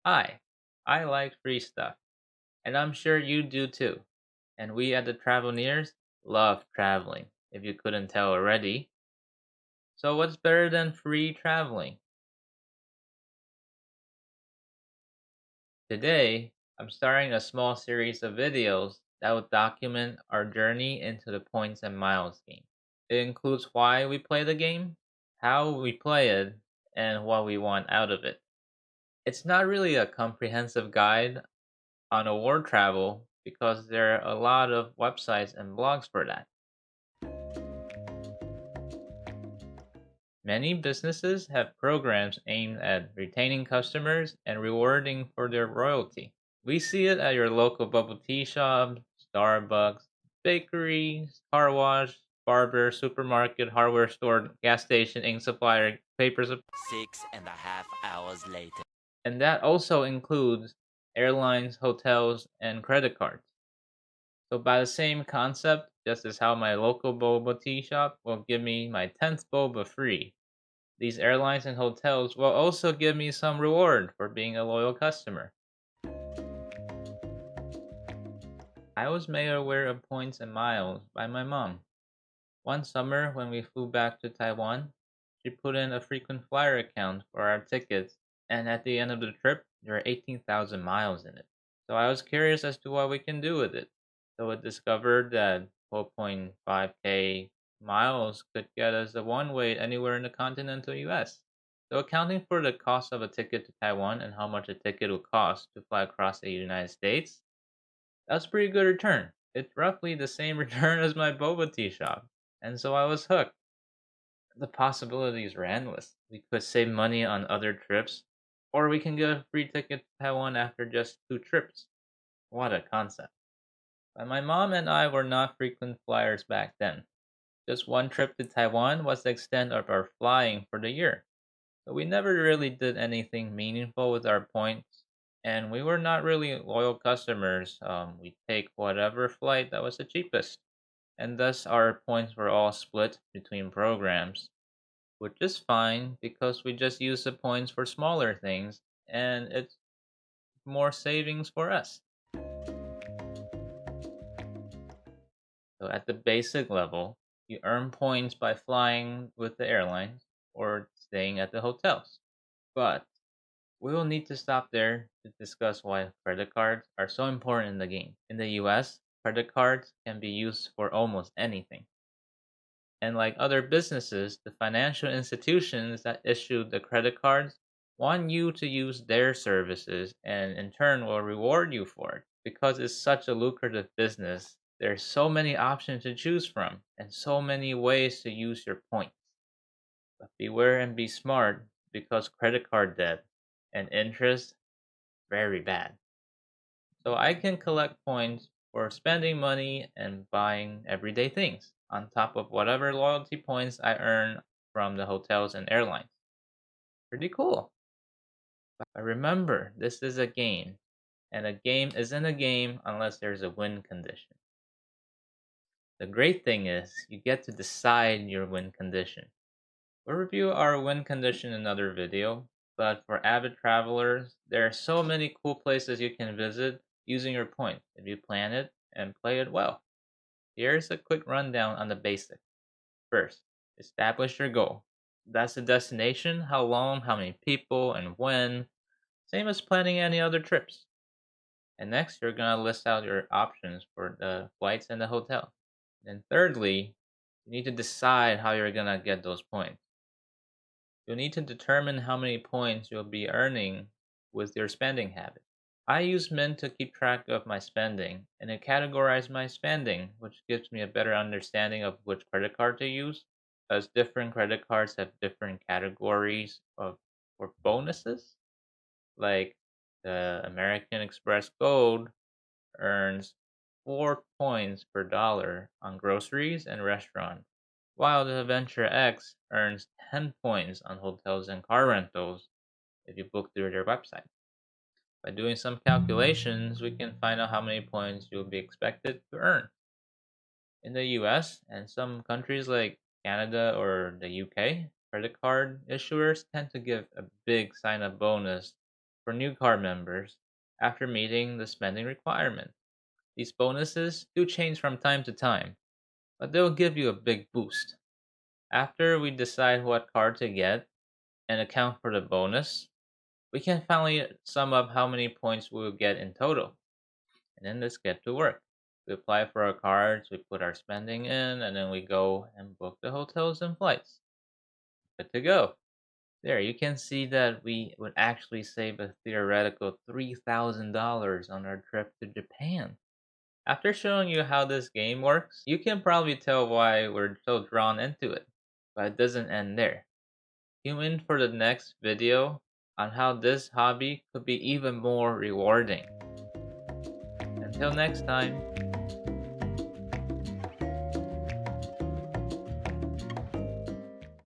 Hi, I like free stuff, and I'm sure you do too. And we at the Travelneers love traveling, if you couldn't tell already. So, what's better than free traveling? Today, I'm starting a small series of videos that will document our journey into the points and miles game. It includes why we play the game, how we play it, and what we want out of it. It's not really a comprehensive guide on award travel because there are a lot of websites and blogs for that. Many businesses have programs aimed at retaining customers and rewarding for their loyalty. We see it at your local bubble tea shop, Starbucks, bakery, car wash, barber, supermarket, hardware store, gas station, ink supplier, paper supply, 6.5 hours later. and that also includes airlines, hotels, and credit cards. So by the same concept, just as how my local boba tea shop will give me my 10th boba free, these airlines and hotels will also give me some reward for being a loyal customer. I was made aware of points and miles by my mom. One summer when we flew back to Taiwan, she put in a frequent flyer account for our tickets, and at the end of the trip, there were 18,000 miles in it. So I was curious as to what we can do with it. So it discovered that 12.5k miles could get us a one way anywhere in the continental US. So accounting for the cost of a ticket to Taiwan and how much a ticket will cost to fly across the United States, that's a pretty good return. It's roughly the same return as my boba tea shop. And so I was hooked. The possibilities were endless. We could save money on other trips, or we can get a free ticket to Taiwan after just 2 trips. What a concept. But my mom and I were not frequent flyers back then. Just one trip to Taiwan was the extent of our flying for the year. So we never really did anything meaningful with our points, and we were not really loyal customers. We take whatever flight that was the cheapest, and thus our points were all split between programs, which is fine because we just use the points for smaller things, and it's more savings for us. So at the basic level, you earn points by flying with the airlines or staying at the hotels. But we will need to stop there to discuss why credit cards are so important in the game. In the US, credit cards can be used for almost anything. And like other businesses, the financial institutions that issue the credit cards want you to use their services and in turn will reward you for it. Because it's such a lucrative business, there's so many options to choose from and so many ways to use your points. But beware and be smart because credit card debt and interest very bad. So I can collect points for spending money and buying everyday things on top of whatever loyalty points I earn from the hotels and airlines. Pretty cool. But remember, this is a game, and a game isn't a game unless there's a win condition. The great thing is, you get to decide your win condition. We'll review our win condition in another video, but for avid travelers, there are so many cool places you can visit using your points if you plan it and play it well. Here's a quick rundown on the basics. First, establish your goal. That's the destination, how long, how many people, and when, same as planning any other trips. And next, you're gonna list out your options for the flights and the hotel. And thirdly, you need to decide how you're gonna get those points. You'll need to determine how many points you'll be earning with your spending habit. I use Mint to keep track of my spending, and it categorizes my spending, which gives me a better understanding of which credit card to use, as different credit cards have different categories of for bonuses. Like the American Express Gold earns 4 points per dollar on groceries and restaurants, while the Venture X earns 10 points on hotels and car rentals if you book through their website. By doing some calculations, we can find out how many points you'll be expected to earn. In the US and some countries like Canada or the UK, credit card issuers tend to give a big sign up bonus for new card members after meeting the spending requirement. These bonuses do change from time to time, but they'll give you a big boost. After we decide what card to get and account for the bonus, we can finally sum up how many points we will get in total. And then let's get to work. We apply for our cards, we put our spending in, and then we go and book the hotels and flights. Good to go. There, you can see that we would actually save a theoretical $3,000 on our trip to Japan. After showing you how this game works, you can probably tell why we're so drawn into it. But it doesn't end there. Tune in for the next video on how this hobby could be even more rewarding. Until next time.